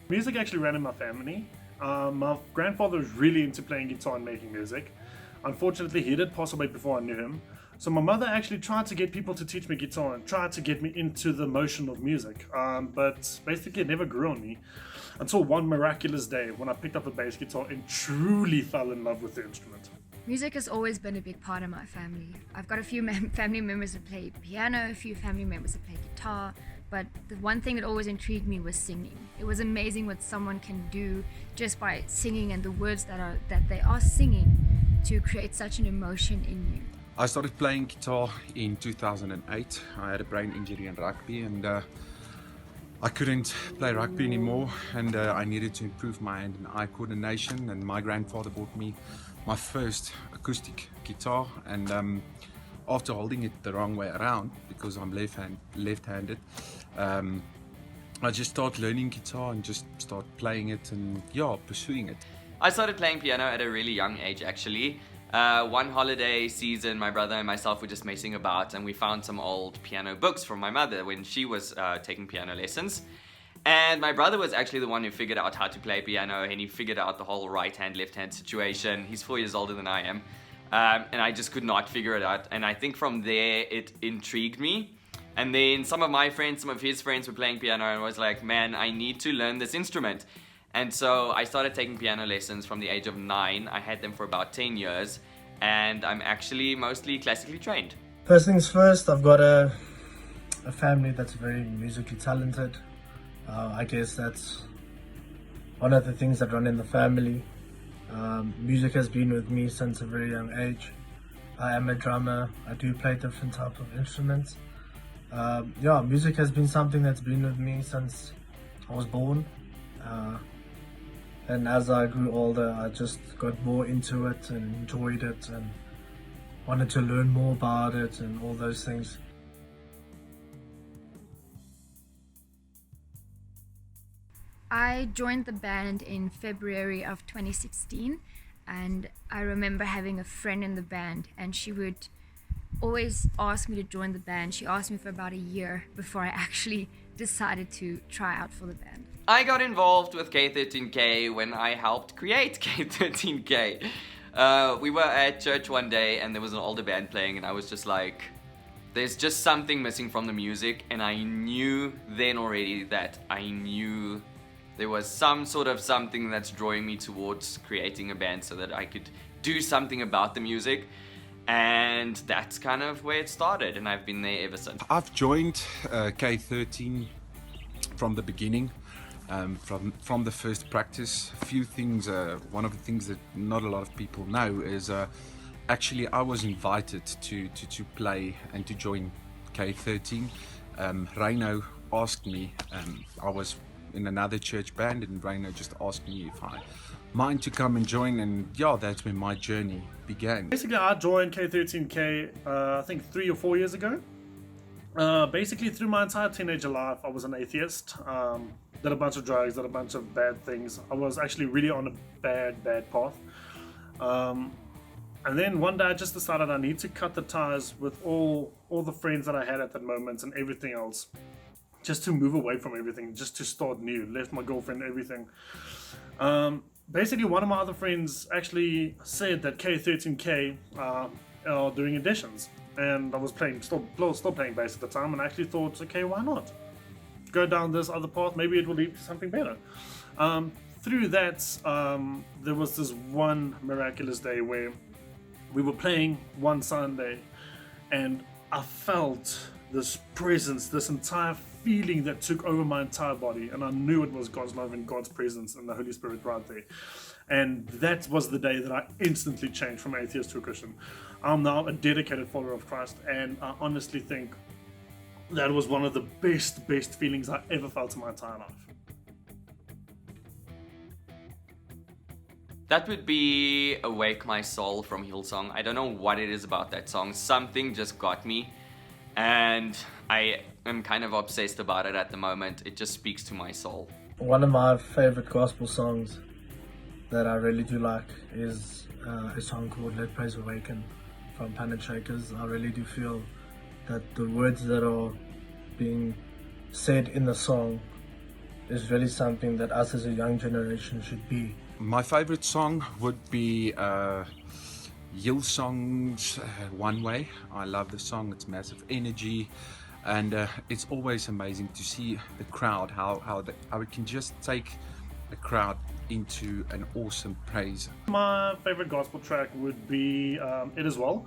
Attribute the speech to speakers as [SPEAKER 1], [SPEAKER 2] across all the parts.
[SPEAKER 1] Music actually ran in my family. My grandfather was really into playing guitar and making music. Unfortunately, he did pass away before I knew him. So my mother actually tried to get people to teach me guitar and tried to get me into the motion of music. But basically it never grew on me until one miraculous day when I picked up a bass guitar and truly fell in love with the instrument.
[SPEAKER 2] Music has always been a big part of my family. I've got a few family members that play piano, a few family members that play guitar, but the one thing that always intrigued me was singing. It was amazing what someone can do just by singing and the words that they are singing to create such an emotion in you.
[SPEAKER 3] I started playing guitar in 2008. I had a brain injury in rugby and I couldn't play rugby anymore, and I needed to improve my hand and eye coordination, and my grandfather bought me my first acoustic guitar, and after holding it the wrong way around because I'm left-handed, I just started learning guitar and just started playing it and pursuing it.
[SPEAKER 4] I started playing piano at a really young age actually. One holiday season, my brother and myself were just messing about and we found some old piano books from my mother when she was taking piano lessons. And my brother was actually the one who figured out how to play piano, and he figured out the whole right hand, left hand situation. He's 4 years older than I am. And I just could not figure it out. And I think from there it intrigued me. And then some of my friends, some of his friends were playing piano, and I was like, man, I need to learn this instrument. And so I started taking piano lessons from the age of 9. I had them for about 10 years, and I'm actually mostly classically trained.
[SPEAKER 5] First things first, I've got a family that's very musically talented. I guess that's one of the things that run in the family. Music has been with me since a very young age. I am a drummer. I do play different types of instruments. Music has been something that's been with me since I was born. And as I grew older, I just got more into it and enjoyed it and wanted to learn more about it and all those things.
[SPEAKER 2] I joined the band in February of 2016, and I remember having a friend in the band, and she would always ask me to join the band. She asked me for about a year before I actually decided to try out for the band.
[SPEAKER 4] I got involved with K13K when I helped create K13K. We were at church one day and there was an older band playing, and I was just like, there's just something missing from the music, and I knew then already that I knew there was some sort of something that's drawing me towards creating a band so that I could do something about the music. And that's kind of where it started, and I've been there ever since.
[SPEAKER 3] I've joined K13 from the beginning, from the first practice. A few things, one of the things that not a lot of people know is actually I was invited to play and to join K13. Reino asked me, I was in another church band, and Reino just asked me if I mind to come and join, and that's when my journey began.
[SPEAKER 1] Basically, I joined K13K I think 3 or 4 years ago. Basically, through my entire teenager life, I was an atheist. Did a bunch of drugs, did a bunch of bad things. I was actually really on a bad path. And then one day I just decided I need to cut the ties with all the friends that I had at that moment and everything else. Just to move away from everything, just to start new. Left my girlfriend, everything. Basically, one of my other friends actually said that K13K are doing auditions, and I was still playing bass at the time, and I actually thought, okay, why not go down this other path? Maybe it will lead to something better. Through that, there was this one miraculous day where we were playing one Sunday, and I felt this presence, this entire feeling that took over my entire body, and I knew it was God's love and God's presence and the Holy Spirit right there. And that was the day that I instantly changed from atheist to a Christian. I'm now a dedicated follower of Christ, and I honestly think that was one of the best feelings I ever felt in my entire life.
[SPEAKER 4] That would be Awake My Soul from Hillsong. I don't know what it is about that song. Something just got me, and I am kind of obsessed about it at the moment. It just speaks to my soul.
[SPEAKER 5] One of my favorite gospel songs that I really do like is a song called Let Praise Awaken from Planet Shakers. I really do feel that the words that are being said in the song is really something that us as a young generation should be.
[SPEAKER 3] My favorite song would be Hillsong's One Way. I love the song, it's massive energy, and it's always amazing to see the crowd, how it can just take a crowd into an awesome praise.
[SPEAKER 1] My favorite gospel track would be It As Well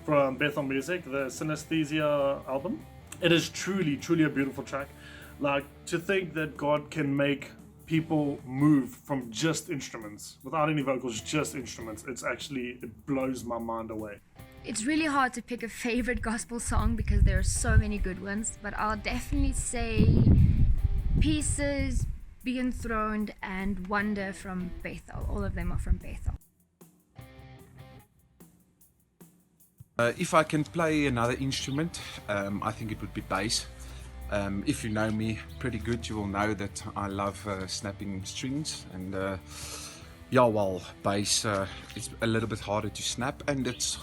[SPEAKER 1] from Bethel Music, the Synesthesia album. It is truly, truly a beautiful track. Like, to think that God can make people move from just instruments, without any vocals, just instruments, it blows my mind away.
[SPEAKER 2] It's really hard to pick a favorite gospel song because there are so many good ones, but I'll definitely say Pieces, Be Enthroned, and Wonder from Bethel. All of them are from Bethel.
[SPEAKER 3] If I can play another instrument, I think it would be bass. If you know me pretty good, you will know that I love snapping strings, and bass it's a little bit harder to snap, and it's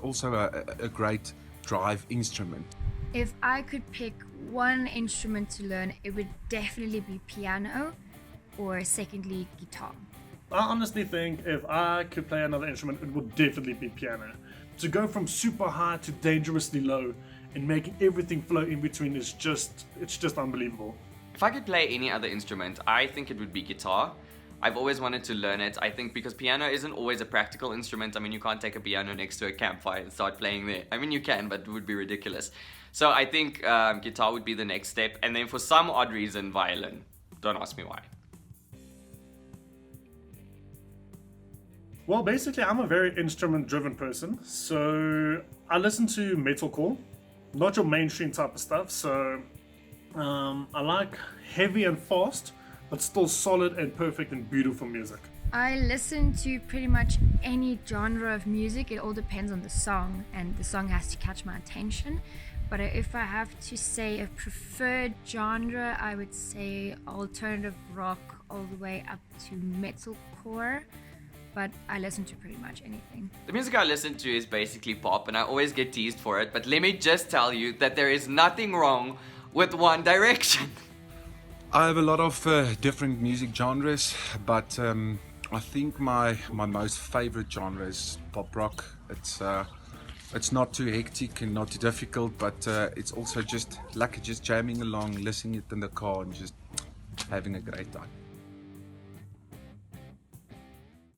[SPEAKER 3] also a great drive instrument.
[SPEAKER 2] If I could pick one instrument to learn, it would definitely be piano, or secondly, guitar.
[SPEAKER 1] I honestly think if I could play another instrument, it would definitely be piano. To go from super high to dangerously low and making everything flow in between it's just unbelievable.
[SPEAKER 4] If I could play any other instrument, I think it would be guitar. I've always wanted to learn it. I think because piano isn't always a practical instrument. I mean, you can't take a piano next to a campfire and start playing there. I mean, you can, but it would be ridiculous. So I think guitar would be the next step. And then for some odd reason, violin. Don't ask me why.
[SPEAKER 1] Well, basically, I'm a very instrument-driven person, so I listen to metalcore, not your mainstream type of stuff. So I like heavy and fast, but still solid and perfect and beautiful music.
[SPEAKER 2] I listen to pretty much any genre of music. It all depends on the song, and the song has to catch my attention. But if I have to say a preferred genre, I would say alternative rock all the way up to metalcore. But I listen to pretty much anything.
[SPEAKER 4] The music I listen to is basically pop, and I always get teased for it, but let me just tell you that there is nothing wrong with One Direction.
[SPEAKER 3] I have a lot of different music genres, but I think my most favorite genre is pop rock. It's not too hectic and not too difficult, but it's also just jamming along, listening it in the car and just having a great time.